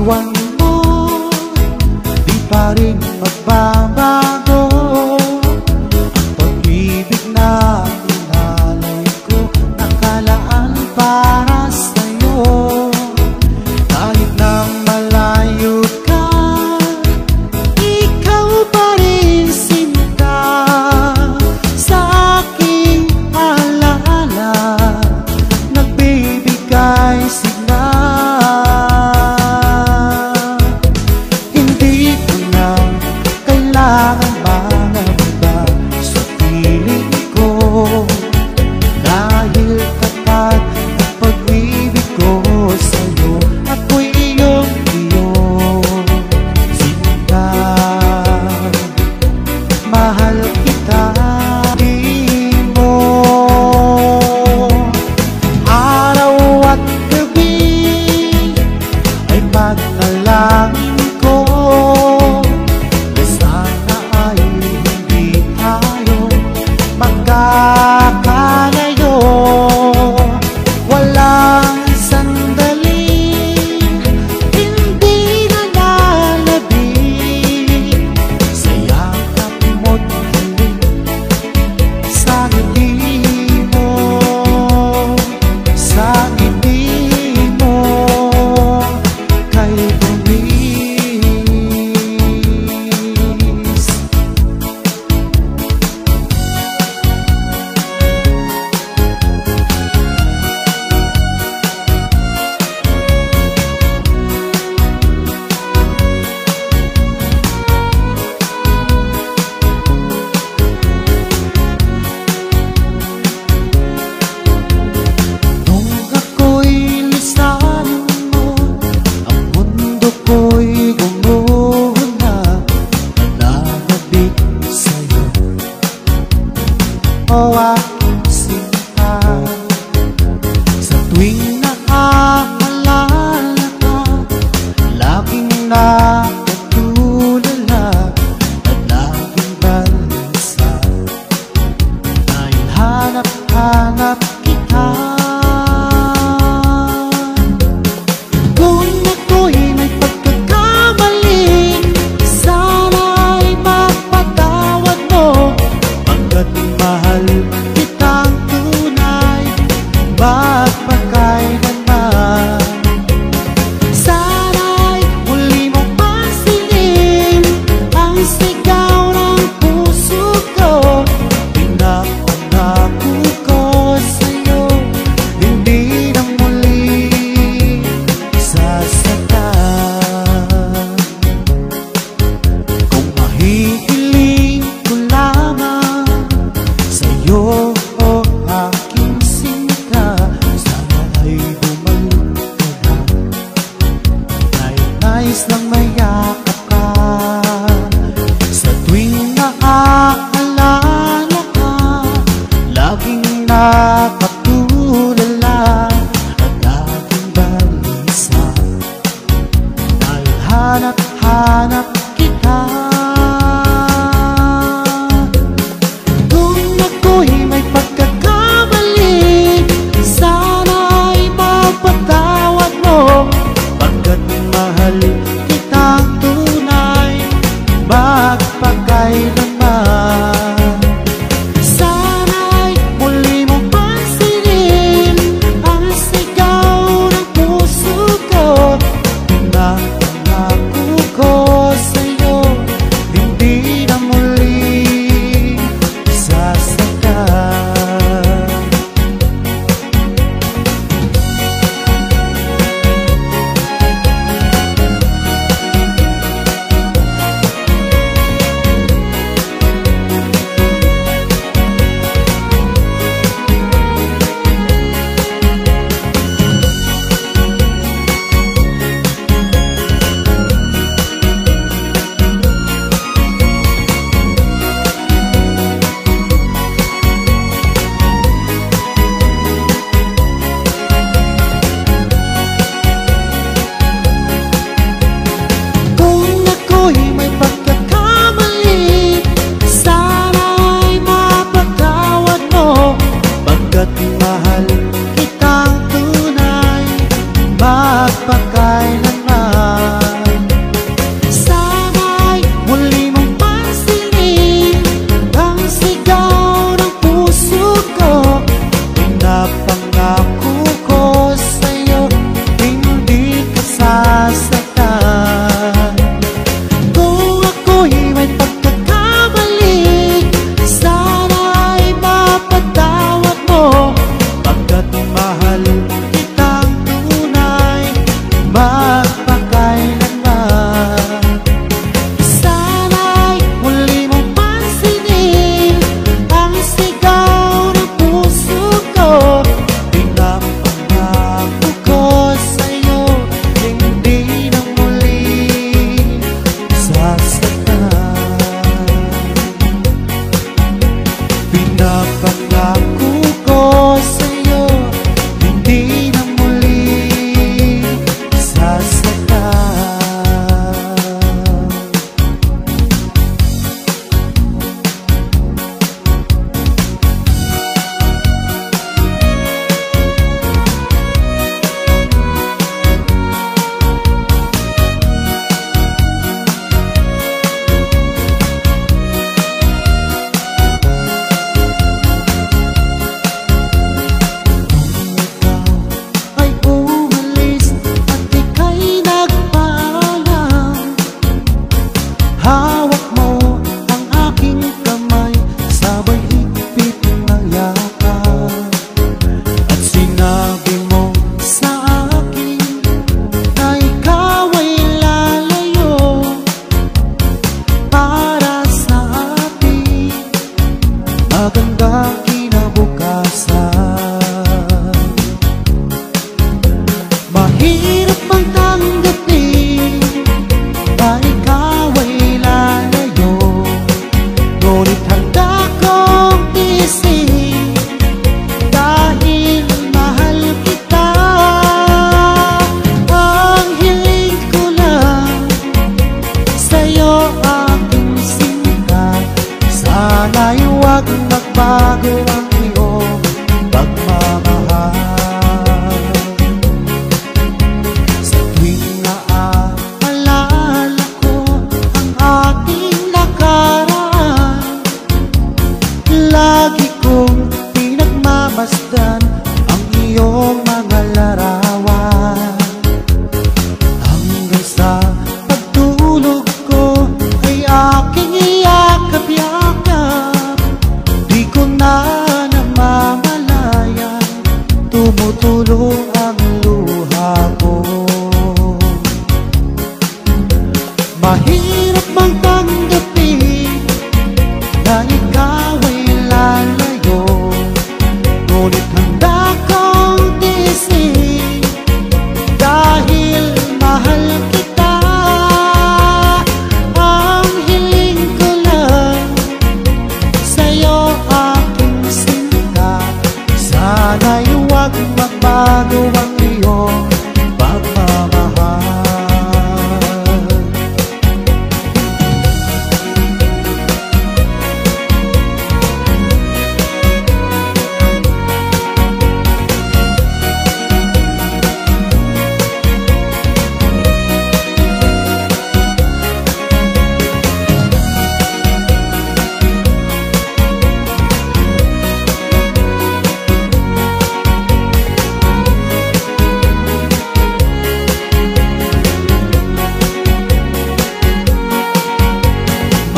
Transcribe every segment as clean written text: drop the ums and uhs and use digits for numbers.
Larawan mo, di pa rin magbabago. Ang pag-ibig na inalay ko, nakalaan para sa'yo. Kahit nang malayo ka, ikaw pa rin sinta sa aking alaala, nagbibigay sigla. Hindi ko na kailangan mangamba sa piling ko, dahil tapat ang pag-ibig ko sa'yo. Ako'y iyong sinta, mahal kita. Di mo araw at gabi ay panalangin ko na sana ay hindi tayo magkakalayo. Walang sandaling hindi nalalabig sa yakap mo't halik sa ngiti mo, sa ngiti mo kay bumis. Nung ako'y lisanin mo, ang mundo ko'y gumuhula, nananabik sa'yo. O aking sinta, sa tuwing nakaalala ka, laging nakatulala at laging balisa, dahil hanap-hanap kita. Kung ako'y may pagkakamali, sana'y mapatawad mo, pagkat mahal kitang tunay, magpakailanman. Sana'y muli mong pansinin ang sigaw ng puso ko. Pinapangako ko sa'yo, hindi na muli sasaktan. Kung mahihiling ko lamang sa'yo, o aking sinta, sana ay bumalik ka na, dahil nais lang mayakap ka. Sa tuwing naaalala ka, laging nakatulala at laging balisa, dahil hanap-hanap kita. Kung ako'y may pagkakamali, sana'y mapatawad mo, pagkat mahal kitang tunay, magpakailanman. Sana'y muli mong pansinin ang sigaw ng puso ko, pinapangako ko magpakailanman. Sana'y muli mong pansinin ang sigaw ng puso ko. Pinapangako ko sa'yo, hindi na muli sasaktan. Pinapangako ko sa'yo, hindi na muli sasaktan. Ay umalis at ika'y nagpaalam. Hawak mo ang aking kamay, sabay higpit na yakap. At sinabi mo sa akin na ikaw ay lalayo para sa ating magandang kinabukasan. Mahirap bang tanggapin na ikaw ay lalayo, ngunit handa kong tiisin dahil mahal kita. Ang hiling ko lang sa'yo, aking sinta, sana'y huwag magbago ang iyong pagmamahal. Sa tuwing naaalala ko ang ating nakaraan, lagi kong pinagmamasdan ang iyong mga larawan. Hanggang sa pagtulog ko ay aking iyakap-yakap, di ko na namamalayan, tumutulo ang luha ko. Mahirap bang tanggapin na ikaw ay lalayo, ngunit handa kong tiisin dahil mahal kita. Ang hiling ko lang sa'yo, aking sinta, sana'y huwag magbago ang iyong pagmamahal.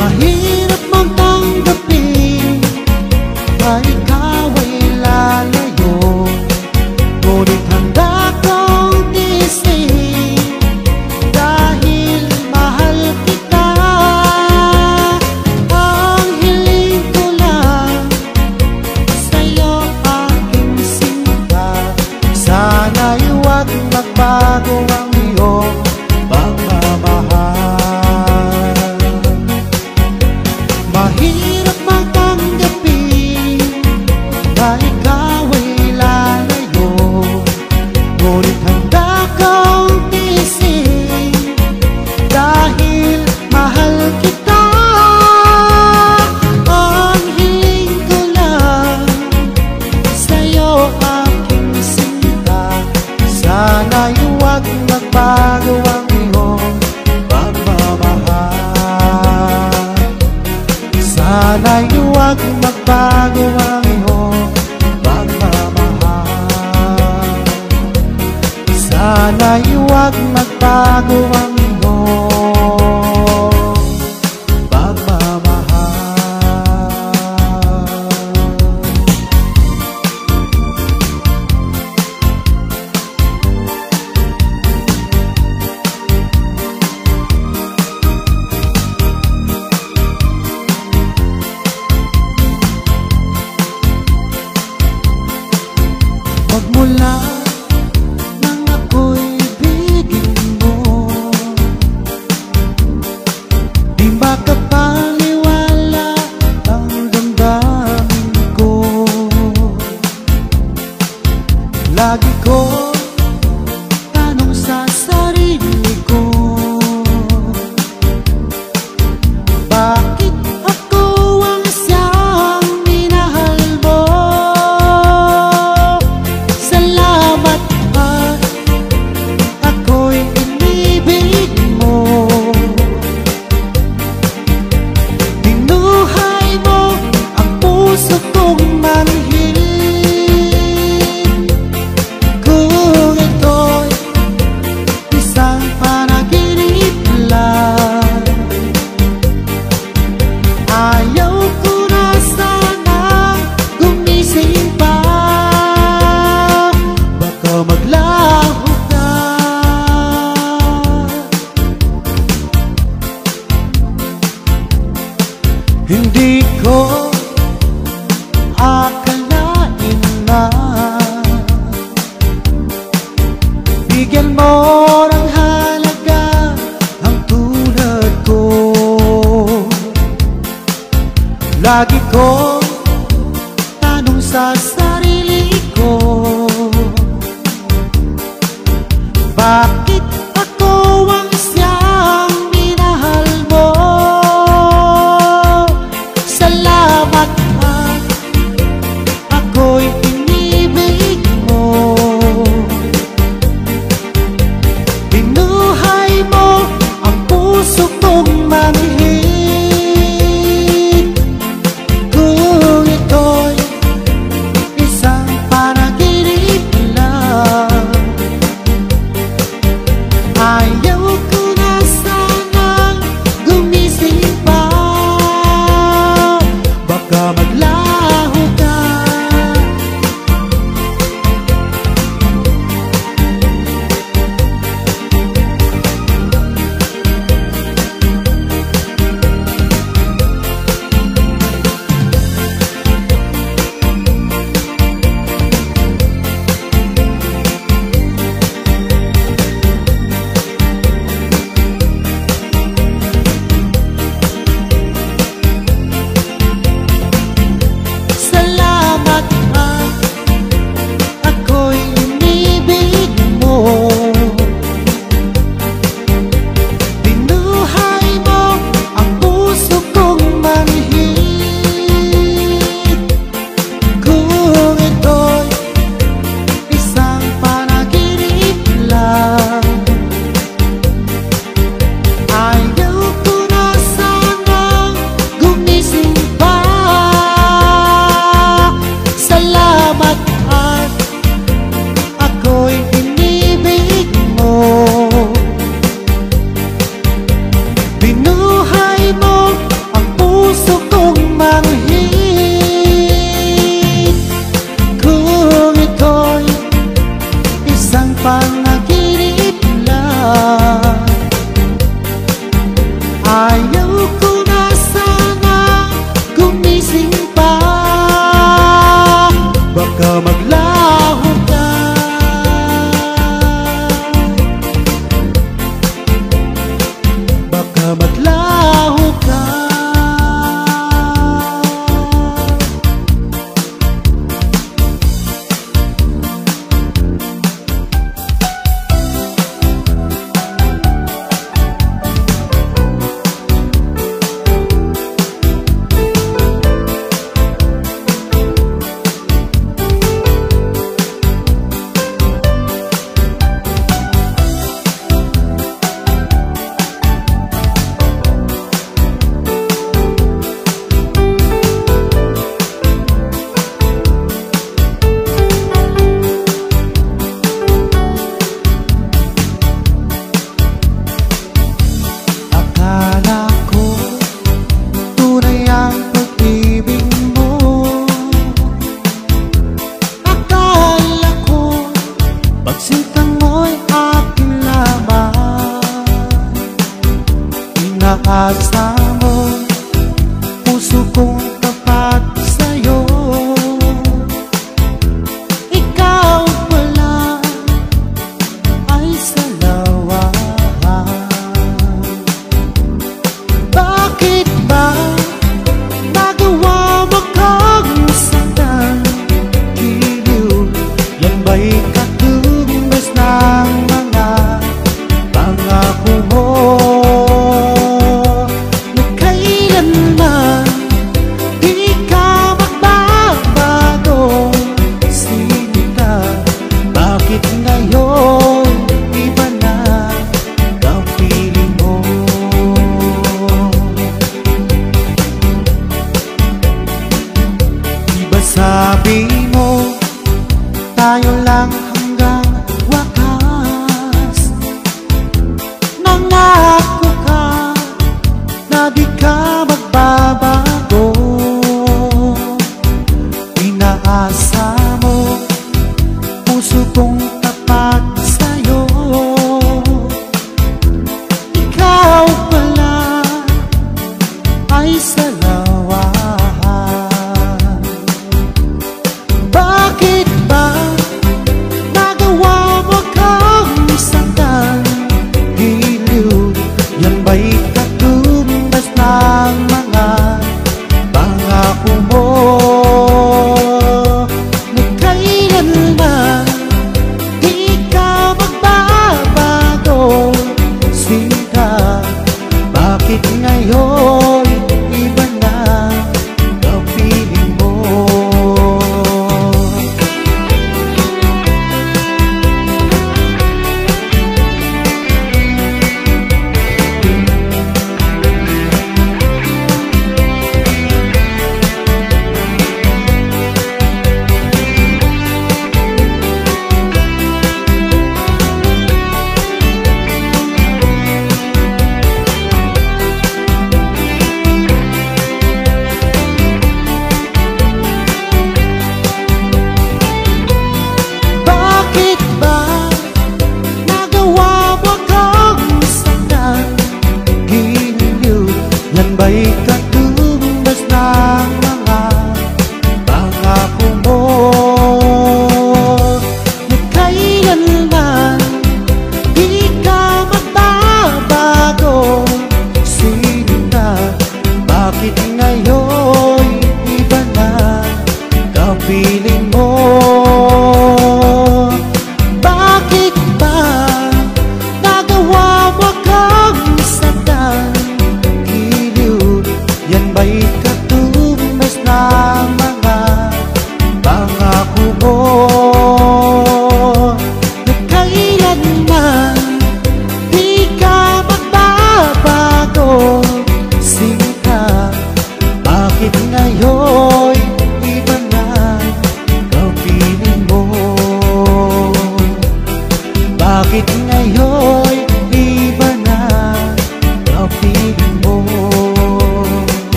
Mahirap mang tanggapin na ikaw ay lalayo, ngunit handa kong tiisin dahil mahal kita. Ang hiling ko lang sa'yo, aking sinta, sana'y huwag magbago ang iyong pagmamahal. Mahirap mang tanggapin na ikaw ay lalayo, ngunit handa kong tiisin dahil mahal kita. Ang hiling ko lang sa'yo, aking sinta, sana'y huwag magbago ang iyong pagmamahal. Sana'y huwag magbago ang iyong pagmamahal. Sana'y huwag magbago ang iyong pagmamahal.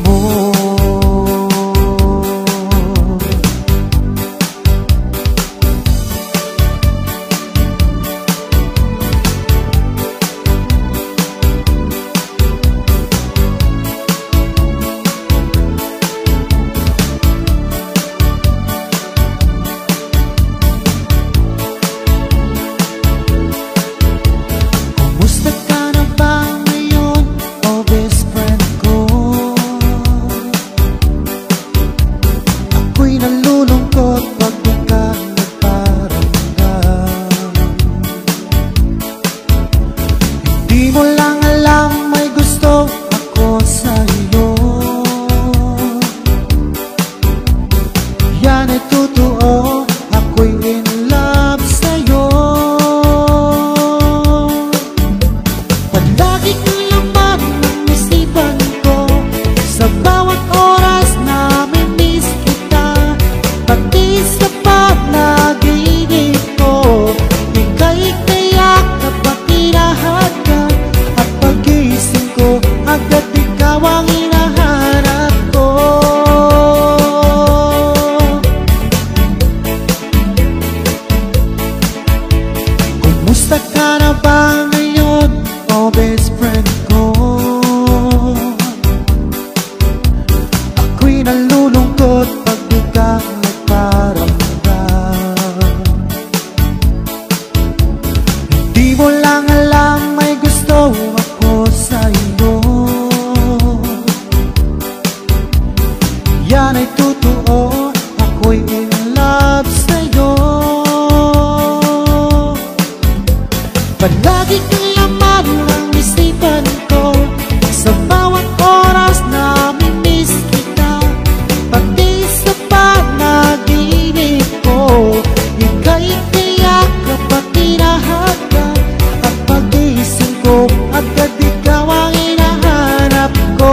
mo. Kumusta ka na ba ngayon, oh best friend ko? Ako'y nalulungkot pag di ka nagparamdam. Hindi mo lang alam, may gusto ako sa iyo. Yan ay totoo, ako'y in love sa'yo. Palagi kang laman ng isipan ko, sa bawat oras na miss kita. Pati sa panaginip ko, ika'y kayak kapag hinahanap ka. At pag-isip ko, agad ikaw ang hinahanap ko. Kumusta ka na ba ngayon, oh best friend ko? Ako'y nalulungkot pag di ka nagparamdam. Hindi mo lang alam, may gusto ako sa iyo. Yan ay totoo, ako'y in love sa'yo. Palagi kang laman ng isipan ko, sa bawat oras na miss kita. Pati sa panaginip ko, ika'y kayak kapag hinahanap. At pag-isip ko, agad ikaw ang hinahanap ko.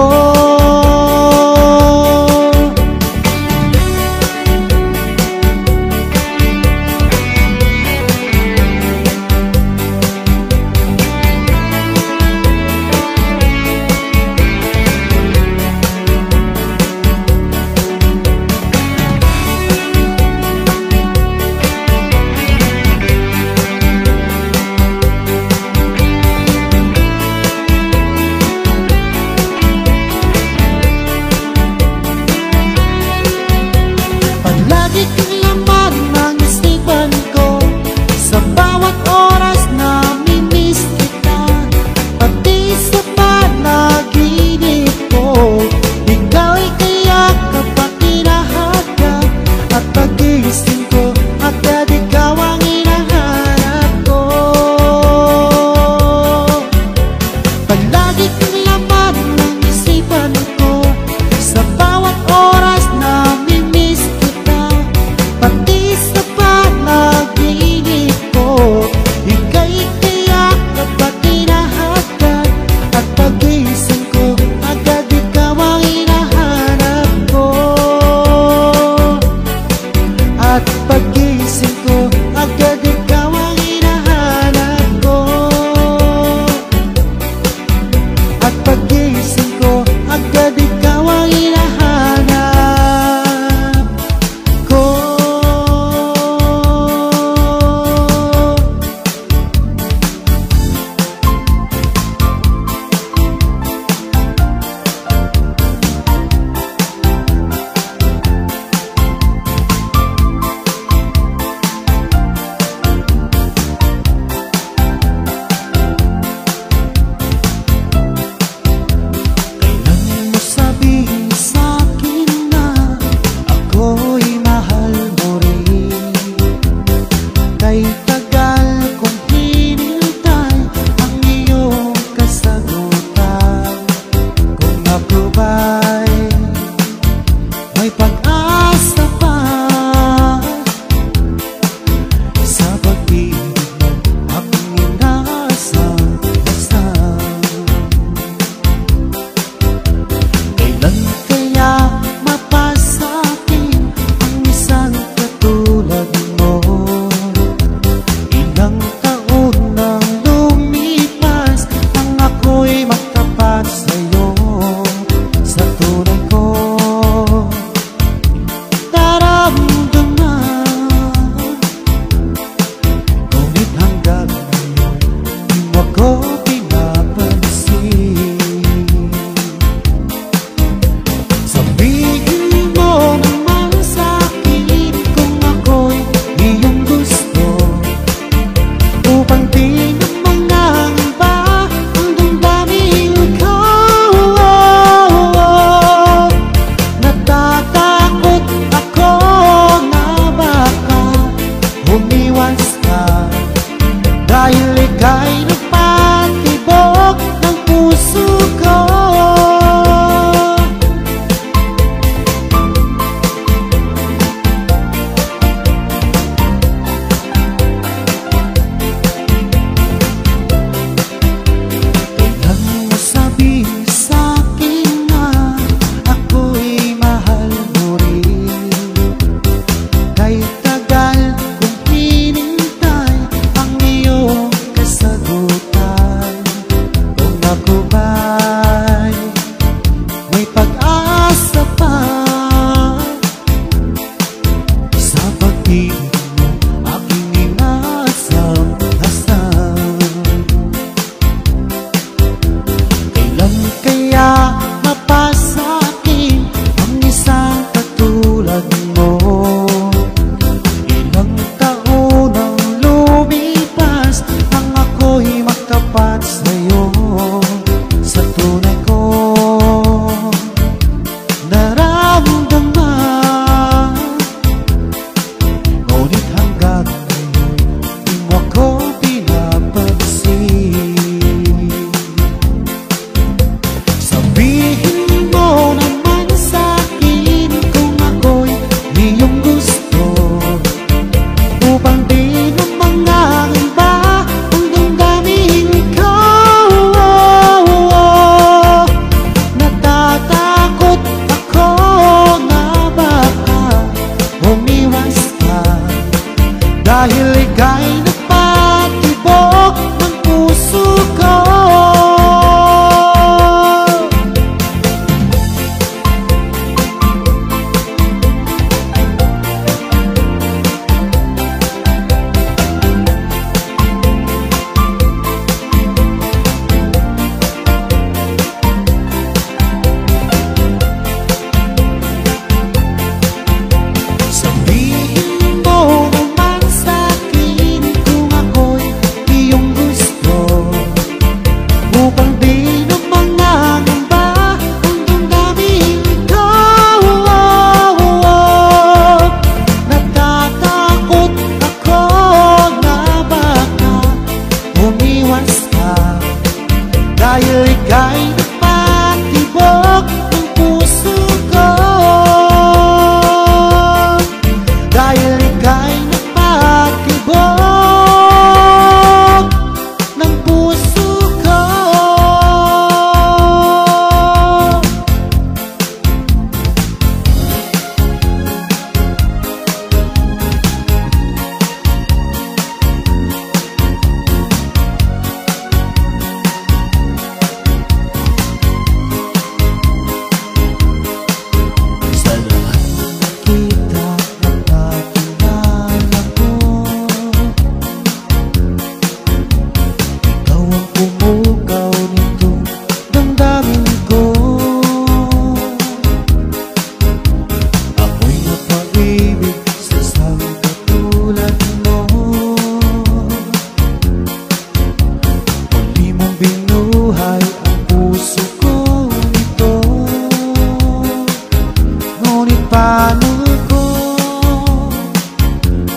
paano ko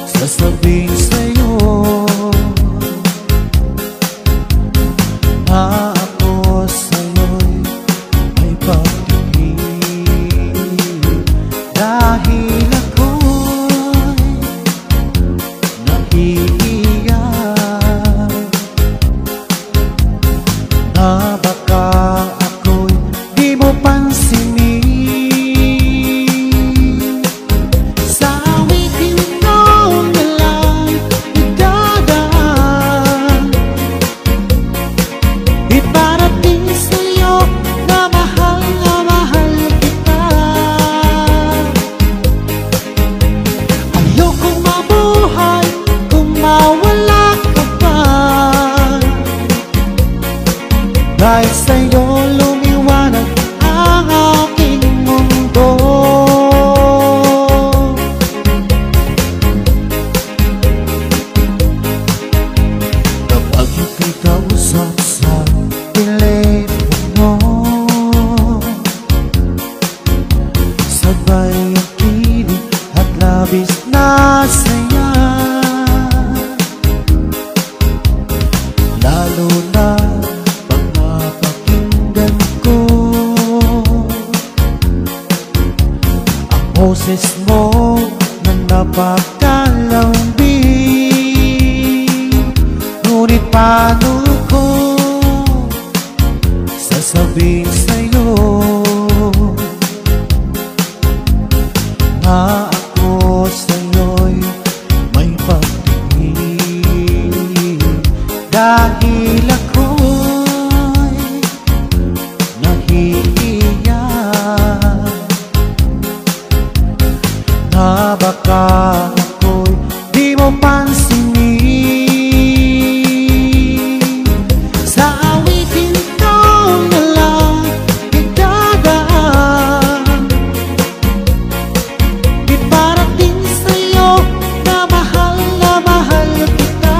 sasabihin sa'yo na ako sa'yo'y may pagtingin, dahil ako'y nahihiyak na baka ako'y di mo pansinin. Sa awitin ko na lang idadaan, iparating sa'yo na mahal kita. Ayokong mabuhay kung mawala ka pa, dahil sa'yo lumiwanag ang aking mundo. Kapag ika'y kausap sa telepono, sabay ang kilig at labis na saya, lalo na pag napakinggan ko ang boses mo na napakalambing. Ngunit paano ko sasabihin sa'yo na ako sa'yo'y may pagtingin, dahil ako'y nahihiyak na baka ako'y di mo pansinin. Sa awitin ko na lang idadaan, iparating sa'yo na mahal kita.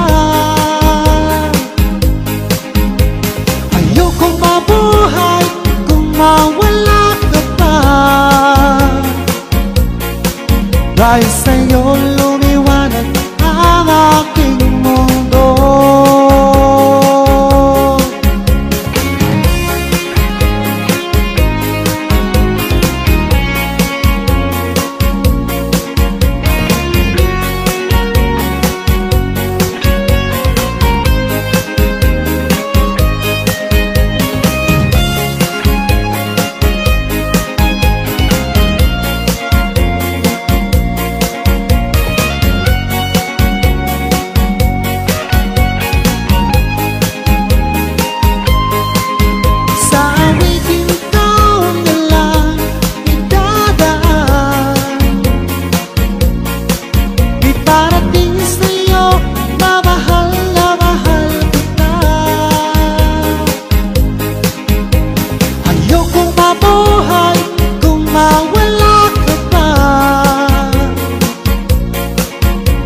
Ayokong mabuhay kung mawala ka pa, dahil sa'yo lumiwanag ang aking mundo.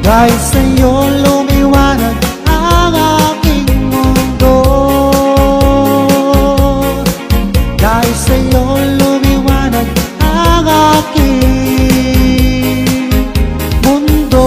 Dahil sa'yo lumiwanag ang aking mundo, dahil sa'yo lumiwanag ang aking mundo.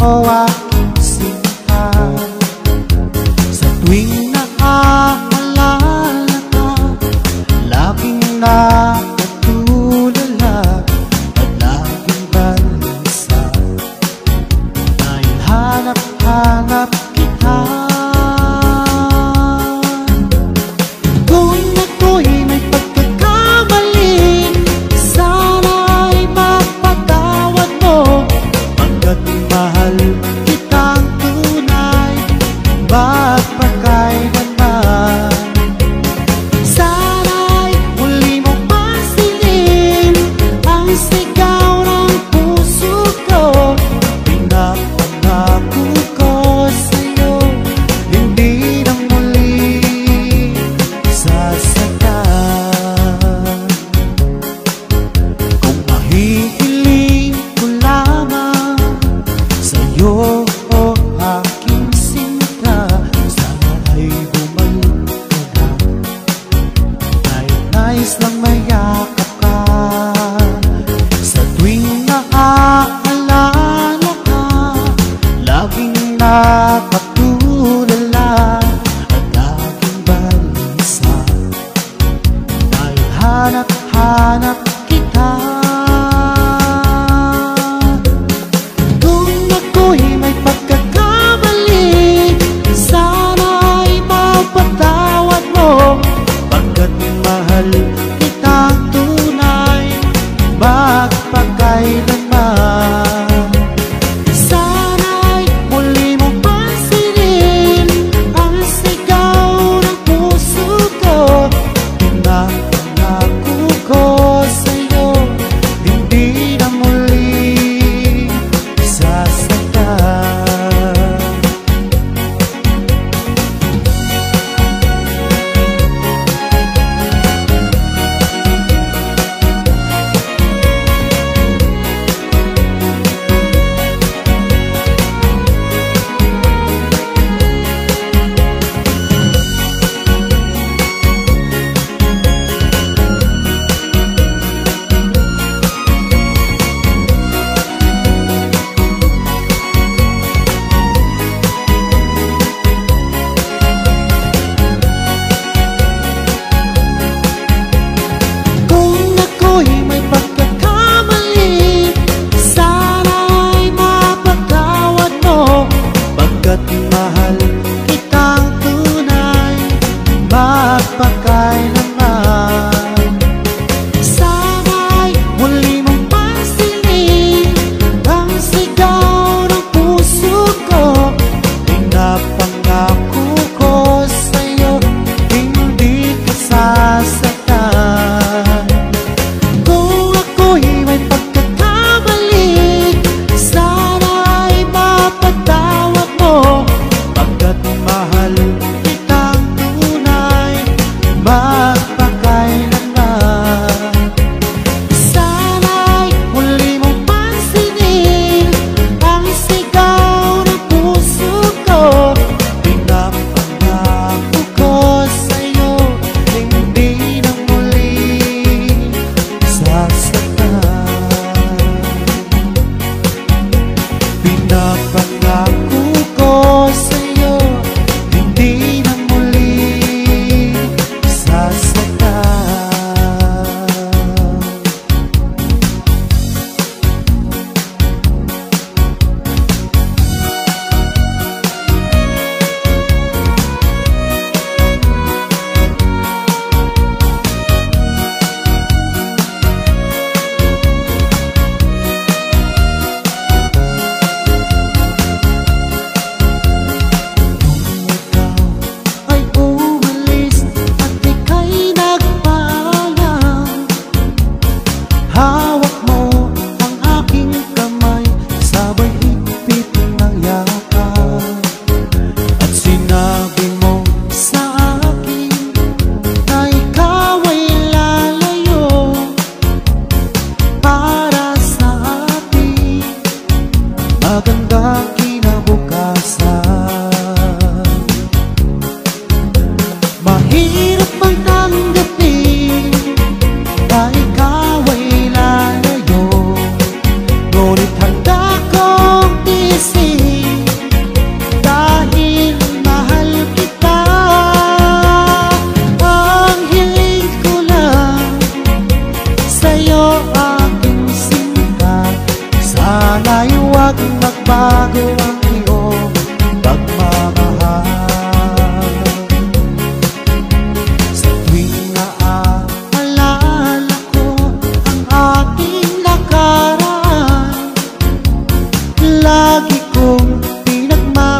aking sinta. Sa tuwing naaalala ka, laging nakatulala at laging balisa. Dahil hanap-hanap kita. Kung ako'y may pagkakamali, sana'y mapatawad mo. Pagkat mahal kitang tunay, magpakailanman. Sana'y muli mo pansinin ang sigaw ng puso ko. Pinapangako ko sa'yo, hindi na muli sasaktan. Kung mahihiling ko lamang sa'yo, o aking sinta, sana ay bumalik ka na. Dahil nais lang mayakap ka. Sa tuwing naaalala ka, laging nakatulala at laging balisa. Dahil hanap-hanap kita. Kung ako'y may pagkakamali, sana'y mapatawad mo. Pagkat mahal kitang tunay, magpakailanman. Sana'y muli mong pansinin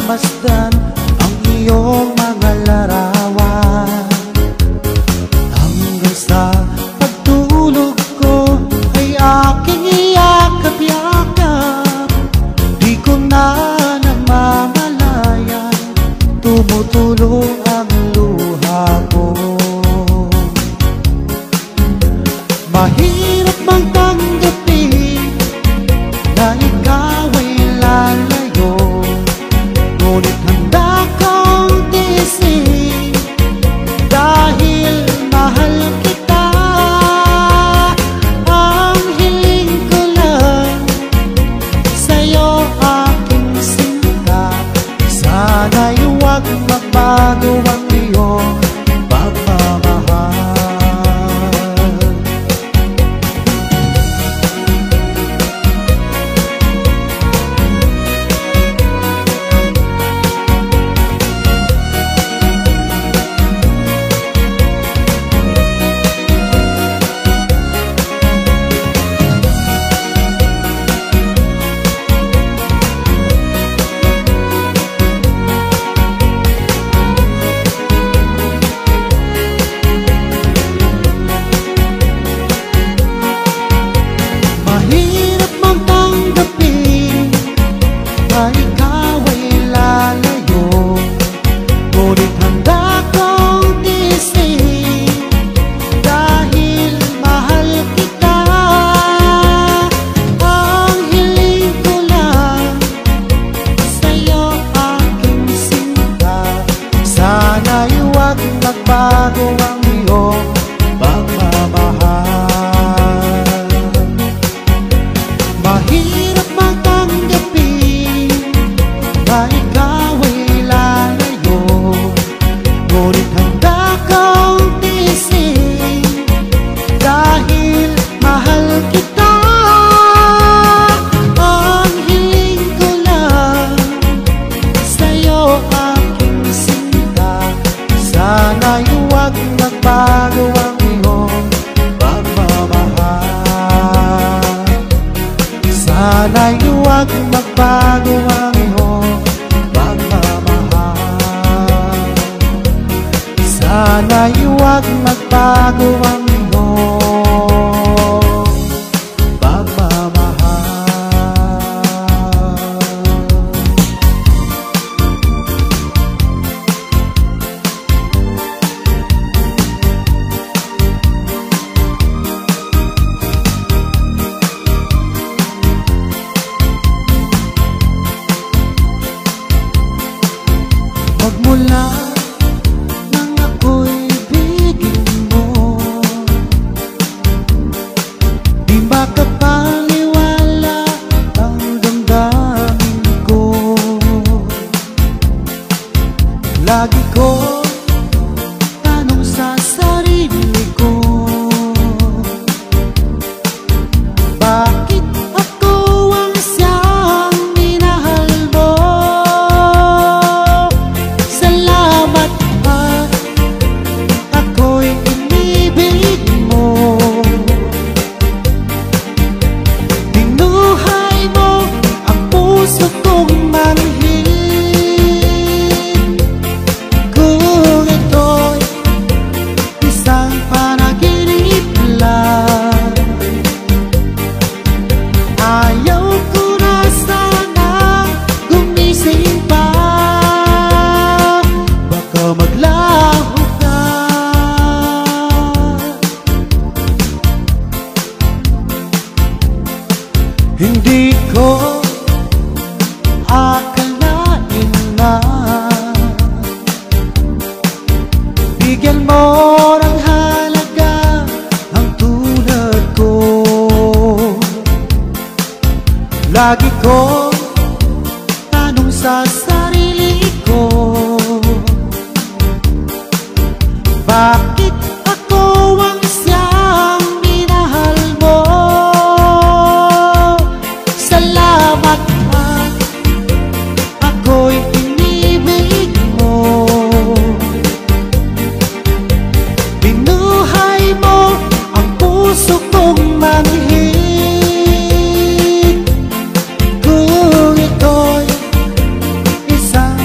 masdan ang iyong mga larawan. Hanggang sa pagtulog ko ay aking iyakap-yakap. Di ko na namamalayan, tumutulo ang luha ko. Mahirap mang tanggapin na ikaw ay lalayo, ngunit handa kong tiisin dahil mahal kita. Ang hiling ko lang sa'yo, aking sinta, sana'y huwag magbago ang iyong pagmamahal. Mahirap mang tanggapin na ikaw ay lalayo, ngunit handa kong tiisin dahil mahal kita. Ang hiling ko lang sa'yo, aking sinta, sana'y huwag magbago ang iyong pagmamahal. Mahirap magtanggapin na ikaw ay lalayo, ngunit handa kong tiisin dahil mahal kita. Ang hiling ko lang sa'yo, aking sinta, sana'y huwag magbago ang iyong pagmamahal. Sana'y huwag magbago ang iyong pagmamahal. Sana'y huwag magbago ang iyong pagmamahal. Magmula nang ako'y ibigin mo, di makapaniwala ang damdamin ko. Lagi ko tanong sa sarili ko, bakit ako ang siyang minahal mo? Salamat at ako'y inibig mo. Binuhay mo ang puso kong manhid. Kung ito'y isang panaginip lang, ayaw ko na sana gumising pa. Baka maglaho ka. Hindi ko akalain na bigyan mo ng halaga ang tulad ko. Lagi ko tanong sa sarili ko, bakit ako ang siyang minahal mo? Salamat at ako'y inibig mo. Binuhay mo ang puso kong manhid. Kung ito'y isang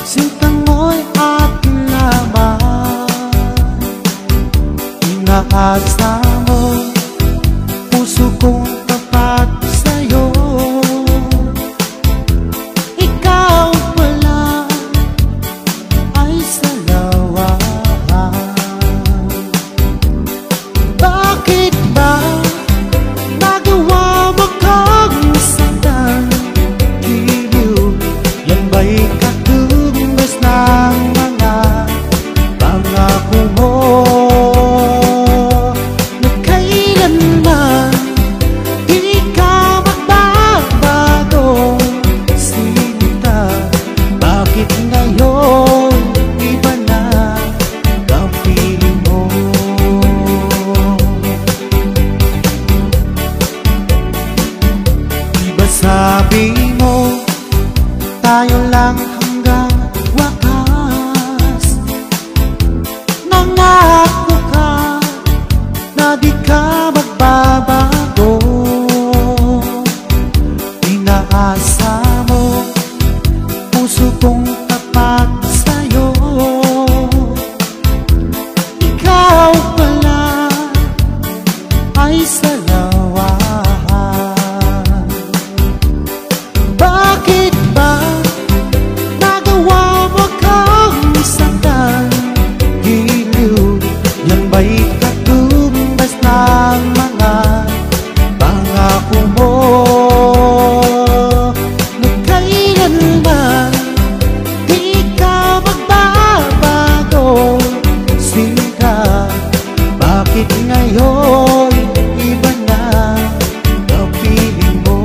Sintang mo'y aking laman, inaasa mo, puso kong tapat sa'yo. Ikaw pala ay salawahan. Bakit ba nagawa mo kang saktan? Giliw, yan ba'y katumbas ng mga pangako mo na kailanman di ka magbabago? Sinta, bakit ngayon iba na ang piling mo? Diba sabi mo tayo lang hanggang wakas? Nangako ka na di ka magbabago. Inaasa mo, puso kong tapat sa'yo. Ikaw pala ay salawahan. Bakit ba nagawa mo kang saktan? Giliw, yan ba'y katumbas ng mga pangako mo na kailanman di ka magbabago? Sinta, bakit ngayon iba na ang piling mo?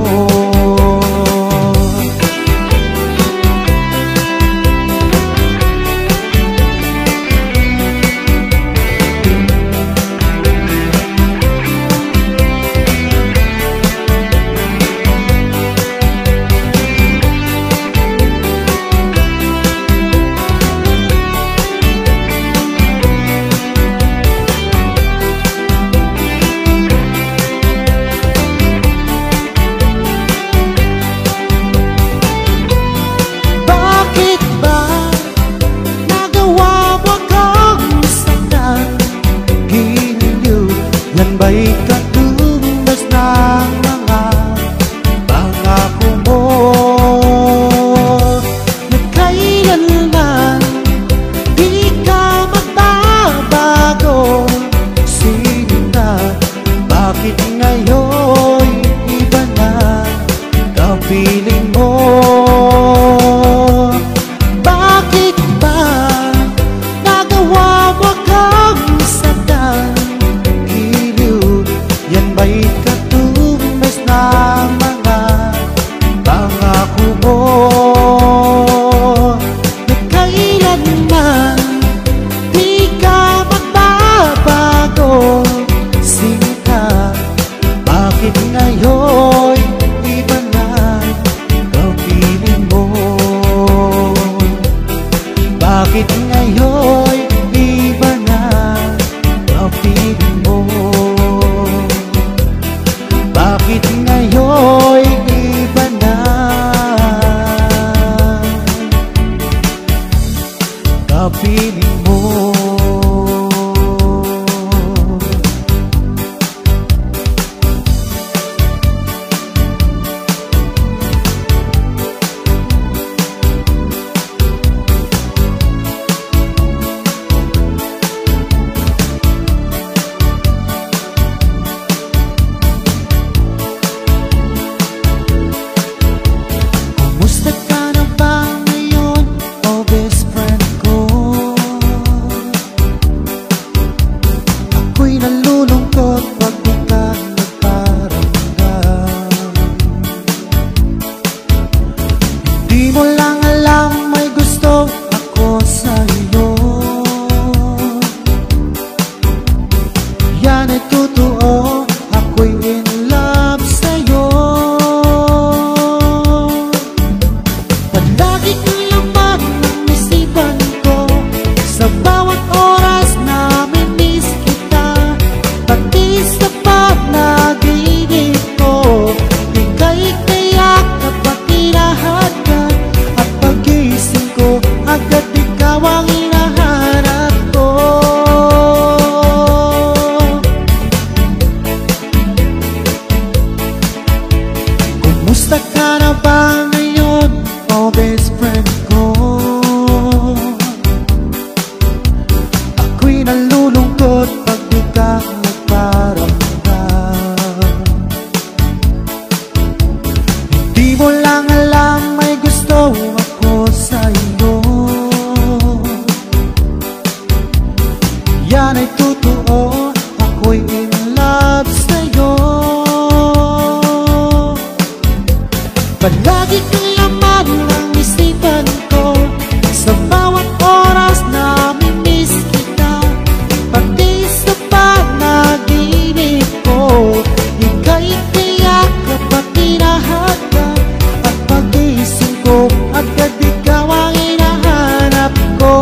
Bakit ba nagawa mo kang saktan? Giliw, yan ba'y katumbas ng mga pangako mo na kailanman di ka magbabago? Sinta, bakit ngayon iba na ang piling mo? Bakit ba nagawa mo kang saktan? Giliw, yan ba'y katumbas ng mga pangako mo na kailanman di ka magbabago? Sinta, bakit ngayon iba na ang piling mo? Bakit ngayon iba na ang piling mo? Bakit ngayon iba na Palagi kang laman ng isipan ko, sa bawat oras namimiss kita. Pati sa panaginip ko, ika'y tiyak kapag hinahatak. At pagising ko, agad ikaw ang hinahanap ko.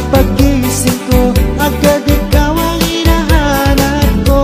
Pagising ko, agad ikaw ang hinahanap ko.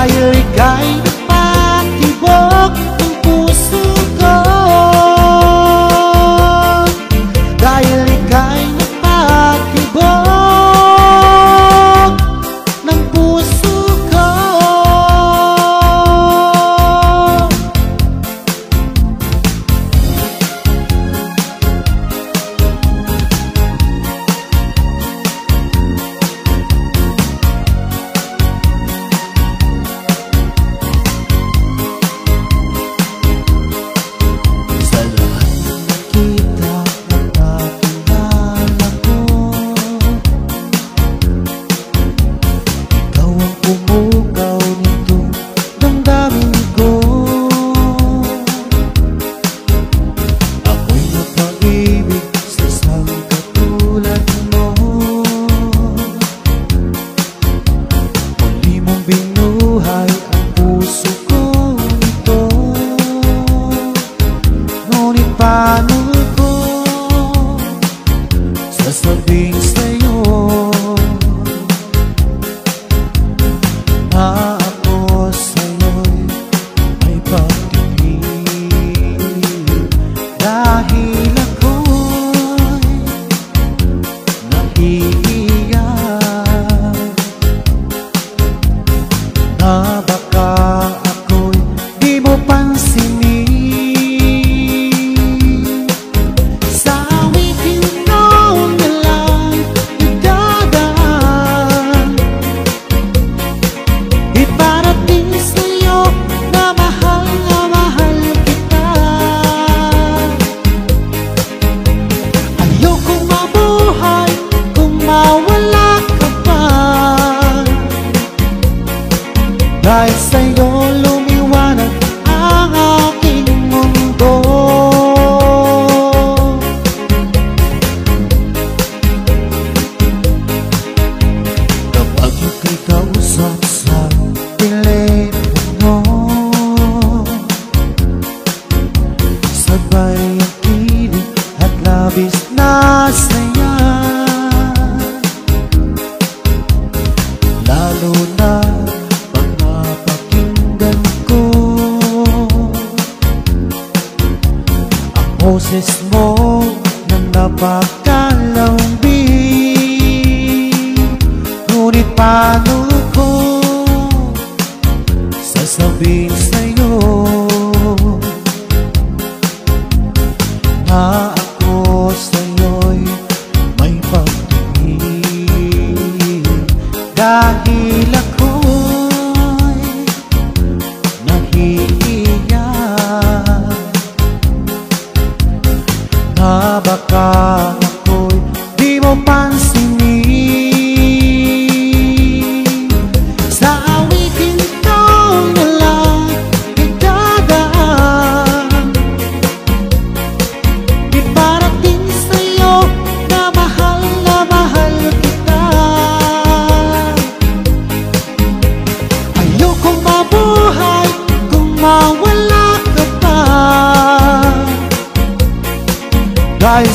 dahil ika'y napatibok ng puso ko, dahil ika'y napatibok ng puso ko. Paano ko sasabihin sa'yo na ako sa'yo'y may pagtingin, dahil ako'y nahihiyak na baka ako'y di mo pansinin. Dahil sa'yo lumiwanag ang aking mundo. Kapag ika'y kausap sa telepono, sabay ang kilig at labis na saya, lalo na boses mo na napakalambing. Ngunit paano ko sasabihin sa'yo na ako sa'yo'y may pagtingin, dahil ako'y nahihiyak na baka ako'y di mo pansinin. Sa awitin ko na lang idadaan, iparating sa'yo na mahal kita. Ayokong mabuhay kung mawala ka pa, dahil